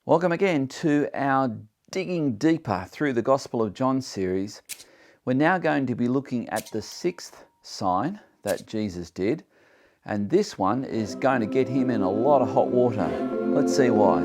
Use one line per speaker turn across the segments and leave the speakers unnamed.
Welcome again to our Digging Deeper through the Gospel of John series. We're now going to be looking at the sixth sign that Jesus did, and this one is going to get him in a lot of hot water. Let's see why.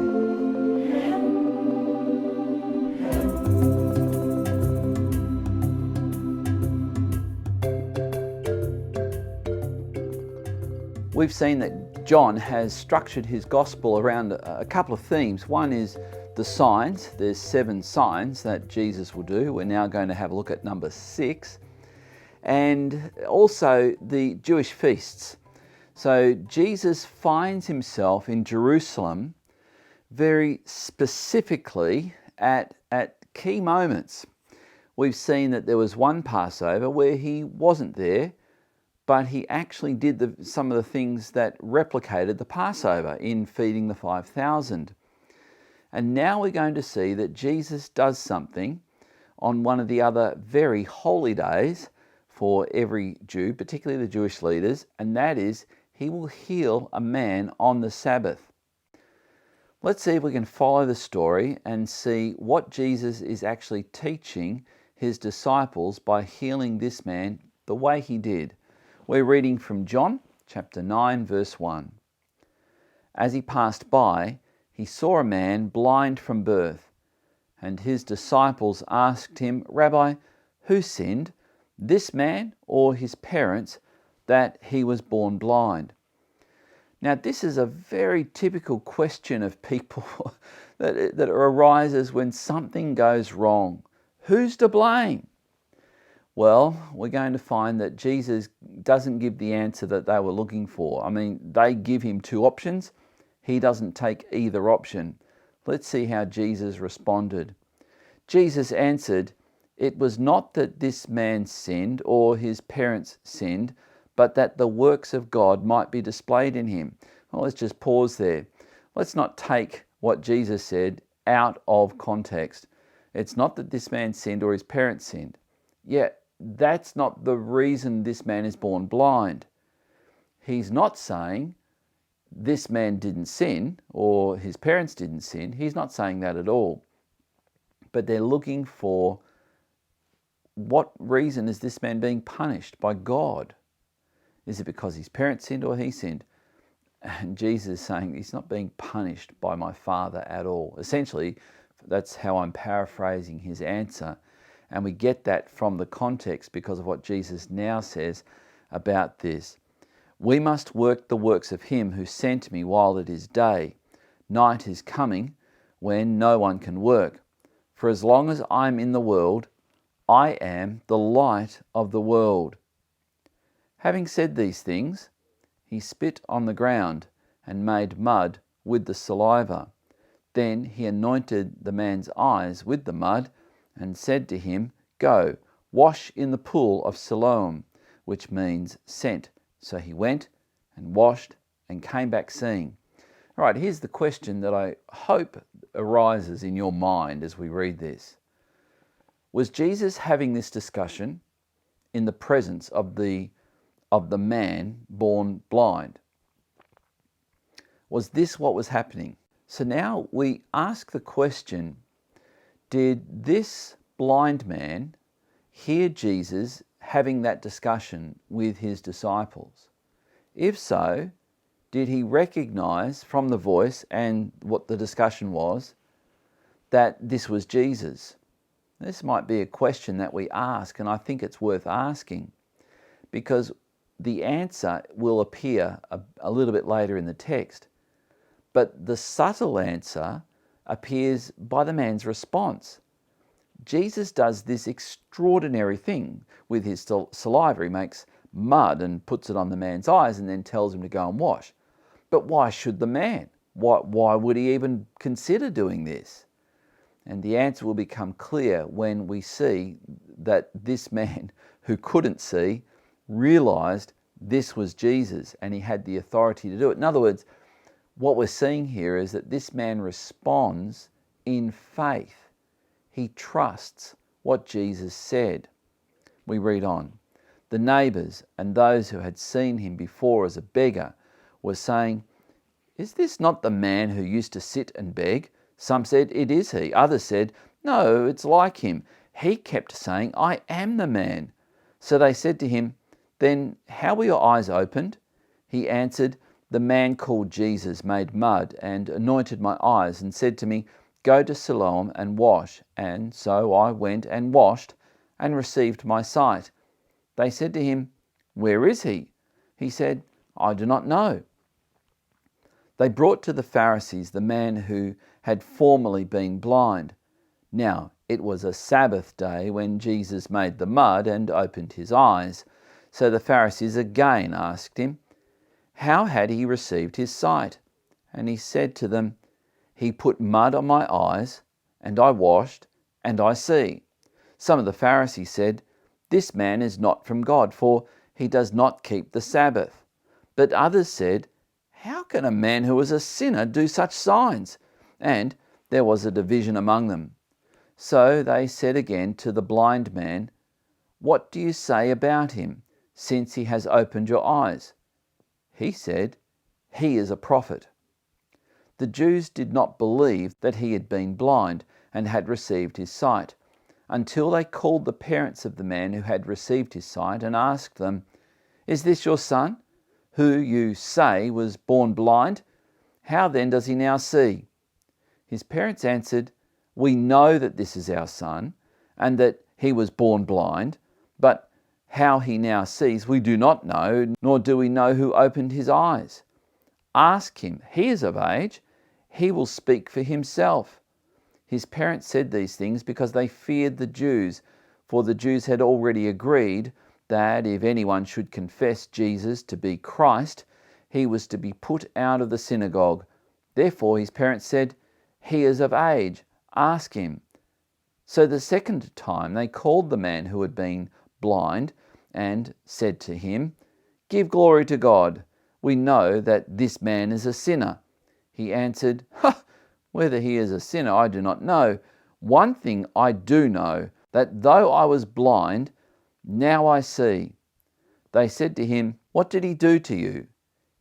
We've seen that John has structured his gospel around a couple of themes. One is the signs. There's 7 signs that Jesus will do. We're now going to have a look at number 6. And also the Jewish feasts. So Jesus finds himself in Jerusalem very specifically at key moments. We've seen that there was one Passover where he wasn't there, but he actually did some of the things that replicated the Passover in feeding the 5,000. And now we're going to see that Jesus does something on one of the other very holy days for every Jew, particularly the Jewish leaders, and that is he will heal a man on the Sabbath. Let's see if we can follow the story and see what Jesus is actually teaching his disciples by healing this man the way he did. We're reading from John chapter 9, verse 1. As he passed by, he saw a man blind from birth, and his disciples asked him, "Rabbi, who sinned, this man or his parents, that he was born blind?" Now, this is a very typical question of people that arises when something goes wrong. Who's to blame? Well, we're going to find that Jesus doesn't give the answer that they were looking for. I mean, they give him 2 options. He doesn't take either option. Let's see how Jesus responded. Jesus answered, "It was not that this man sinned or his parents sinned, but that the works of God might be displayed in him." Well, let's just pause there. Let's not take what Jesus said out of context. It's not that this man sinned or his parents sinned. Yet, that's not the reason this man is born blind. He's not saying this man didn't sin or his parents didn't sin. He's not saying that at all. But they're looking for what reason is this man being punished by God? Is it because his parents sinned or he sinned? And Jesus is saying he's not being punished by my Father at all. Essentially, that's how I'm paraphrasing his answer. And we get that from the context because of what Jesus now says about this. "We must work the works of him who sent me while it is day. Night is coming when no one can work. For as long as I'm in the world, I am the light of the world." Having said these things, he spit on the ground and made mud with the saliva. Then he anointed the man's eyes with the mud and said to him, "Go, wash in the pool of Siloam," which means sent. So he went and washed and came back seeing. All right, here's the question that I hope arises in your mind as we read this. Was Jesus having this discussion in the presence of the man born blind? Was this what was happening? So now we ask the question, did this blind man hear Jesus having that discussion with his disciples? If so, did he recognize from the voice and what the discussion was that this was Jesus? This might be a question that we ask, and I think it's worth asking because the answer will appear a little bit later in the text. But the subtle answer appears by the man's response. Jesus does this extraordinary thing with his saliva. He makes mud and puts it on the man's eyes and then tells him to go and wash. But why should the man? Why would he even consider doing this? And the answer will become clear when we see that this man who couldn't see realized this was Jesus and he had the authority to do it. In other words, what we're seeing here is that this man responds in faith. He trusts what Jesus said. We read on. The neighbours and those who had seen him before as a beggar were saying, "Is this not the man who used to sit and beg?" Some said, "It is he." Others said, "No, it's like him." He kept saying, "I am the man." So they said to him, "Then how were your eyes opened?" He answered, "The man called Jesus made mud and anointed my eyes and said to me, 'Go to Siloam and wash.' And so I went and washed and received my sight." They said to him, "Where is he?" He said, "I do not know." They brought to the Pharisees the man who had formerly been blind. Now it was a Sabbath day when Jesus made the mud and opened his eyes. So the Pharisees again asked him, how had he received his sight? And he said to them, "He put mud on my eyes, and I washed, and I see." Some of the Pharisees said, "This man is not from God, for he does not keep the Sabbath." But others said, "How can a man who is a sinner do such signs?" And there was a division among them. So they said again to the blind man, "What do you say about him, since he has opened your eyes?" He said, "He is a prophet." The Jews did not believe that he had been blind and had received his sight, until they called the parents of the man who had received his sight and asked them, "Is this your son, who you say was born blind? How then does he now see?" His parents answered, "We know that this is our son, and that he was born blind, but how he now sees we do not know, nor do we know who opened his eyes. Ask him, he is of age, he will speak for himself." His parents said these things because they feared the Jews, for the Jews had already agreed that if anyone should confess Jesus to be Christ, he was to be put out of the synagogue. Therefore his parents said, "He is of age, ask him." So the second time they called the man who had been blind and said to him, "Give glory to God. We know that this man is a sinner." He answered, "Whether he is a sinner I do not know. One thing I do know, that though I was blind, now I see." They said to him, "What did he do to you?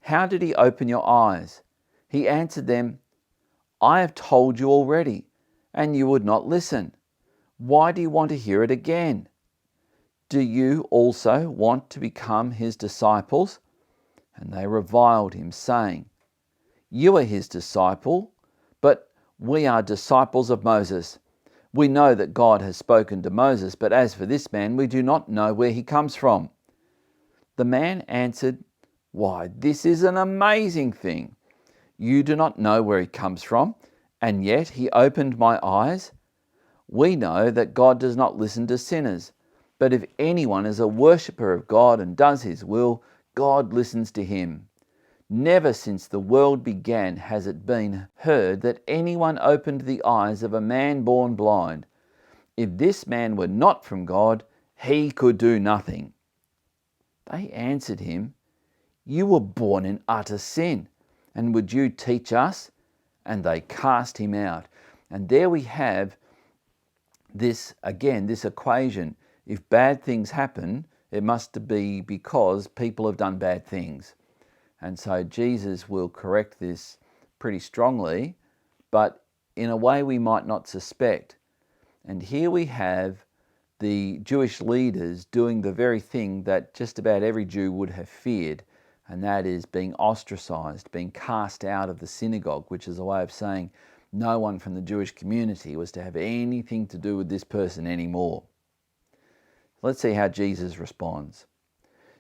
How did he open your eyes?" He answered them, "I have told you already, and you would not listen. Why do you want to hear it again? Do you also want to become his disciples?" And they reviled him, saying, "You are his disciple, but we are disciples of Moses. We know that God has spoken to Moses, but as for this man, we do not know where he comes from." The man answered, "Why, this is an amazing thing. You do not know where he comes from, and yet he opened my eyes. We know that God does not listen to sinners, but if anyone is a worshipper of God and does his will, God listens to him. Never since the world began has it been heard that anyone opened the eyes of a man born blind. If this man were not from God, he could do nothing." They answered him, "You were born in utter sin, and would you teach us?" And they cast him out. And there we have this equation. If bad things happen, it must be because people have done bad things. And so Jesus will correct this pretty strongly, but in a way we might not suspect. And here we have the Jewish leaders doing the very thing that just about every Jew would have feared, and that is being ostracized, being cast out of the synagogue, which is a way of saying no one from the Jewish community was to have anything to do with this person anymore. Let's see how Jesus responds.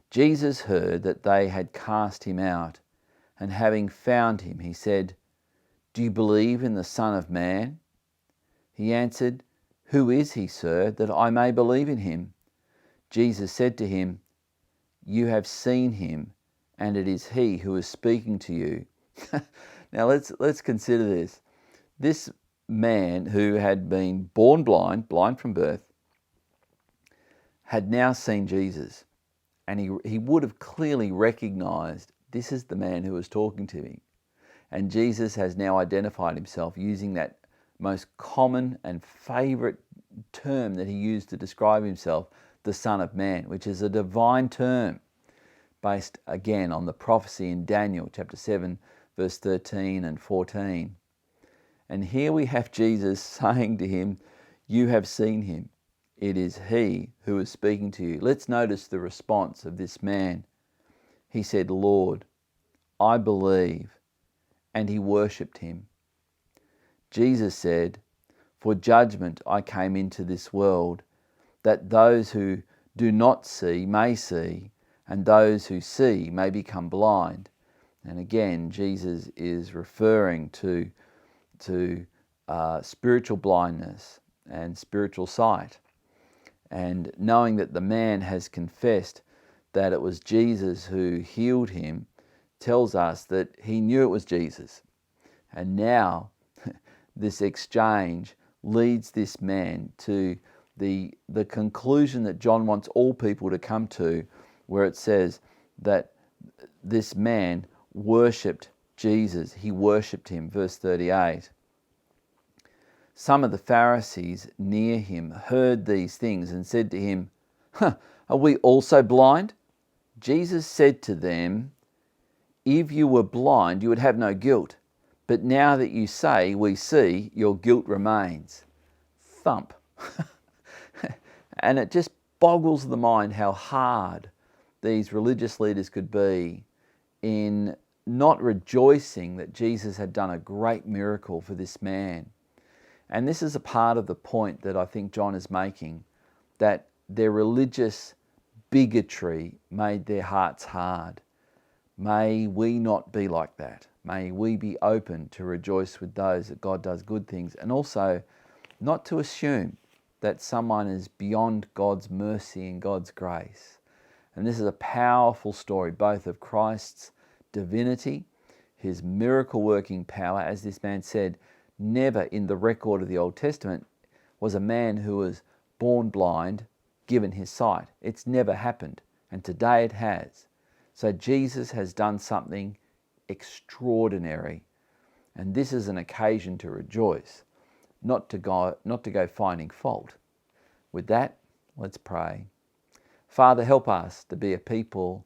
Jesus heard that they had cast him out, and having found him, he said, "Do you believe in the Son of Man?" He answered, "Who is he, sir, that I may believe in him?" Jesus said to him, "You have seen him, and it is he who is speaking to you." Now let's consider this. This man who had been born blind from birth, had now seen Jesus. And he would have clearly recognized this is the man who was talking to me. And Jesus has now identified himself using that most common and favorite term that he used to describe himself, the Son of Man, which is a divine term based again on the prophecy in Daniel chapter 7, verse 13 and 14. And here we have Jesus saying to him, you have seen him. It is he who is speaking to you. Let's notice the response of this man. He said, Lord, I believe. And he worshipped him. Jesus said, for judgment I came into this world, that those who do not see may see, and those who see may become blind. And again, Jesus is referring to spiritual blindness and spiritual sight. And knowing that the man has confessed that it was Jesus who healed him tells us that he knew it was Jesus. And now this exchange leads this man to the conclusion that John wants all people to come to, where it says that this man worshipped Jesus. He worshipped him, verse 38. Some of the Pharisees near him heard these things and said to him, are we also blind? Jesus said to them, if you were blind, you would have no guilt. But now that you say, we see, your guilt remains. Thump. And it just boggles the mind how hard these religious leaders could be in not rejoicing that Jesus had done a great miracle for this man. And this is a part of the point that I think John is making, that their religious bigotry made their hearts hard. May we not be like that. May we be open to rejoice with those that God does good things, and also not to assume that someone is beyond God's mercy and God's grace. And this is a powerful story, both of Christ's divinity, his miracle working power. As this man said, never in the record of the Old Testament was a man who was born blind given his sight. It's never happened, and today it has. So Jesus has done something extraordinary, and this is an occasion to rejoice, not to go finding fault. With that, let's pray. Father, help us to be a people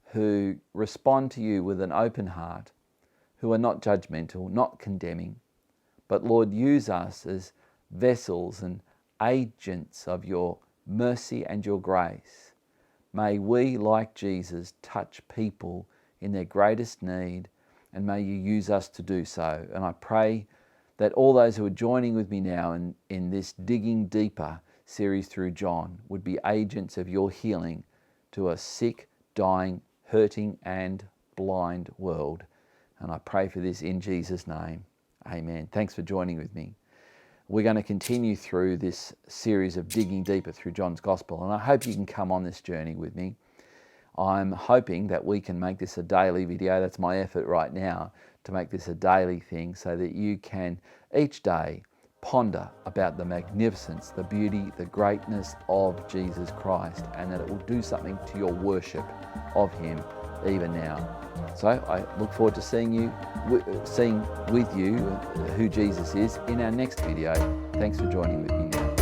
who respond to you with an open heart, who are not judgmental, not condemning, but Lord, use us as vessels and agents of your mercy and your grace. May we, like Jesus, touch people in their greatest need, and may you use us to do so. And I pray that all those who are joining with me now in this Digging Deeper series through John would be agents of your healing to a sick, dying, hurting and blind world. And I pray for this in Jesus' name. Amen. Thanks for joining with me. We're going to continue through this series of digging deeper through John's Gospel, and I hope you can come on this journey with me. I'm hoping that we can make this a daily video. That's my effort right now, to make this a daily thing so that you can each day ponder about the magnificence, the beauty, the greatness of Jesus Christ, and that it will do something to your worship of him even now. So I look forward to seeing with you who Jesus is in our next video. Thanks for joining with me now.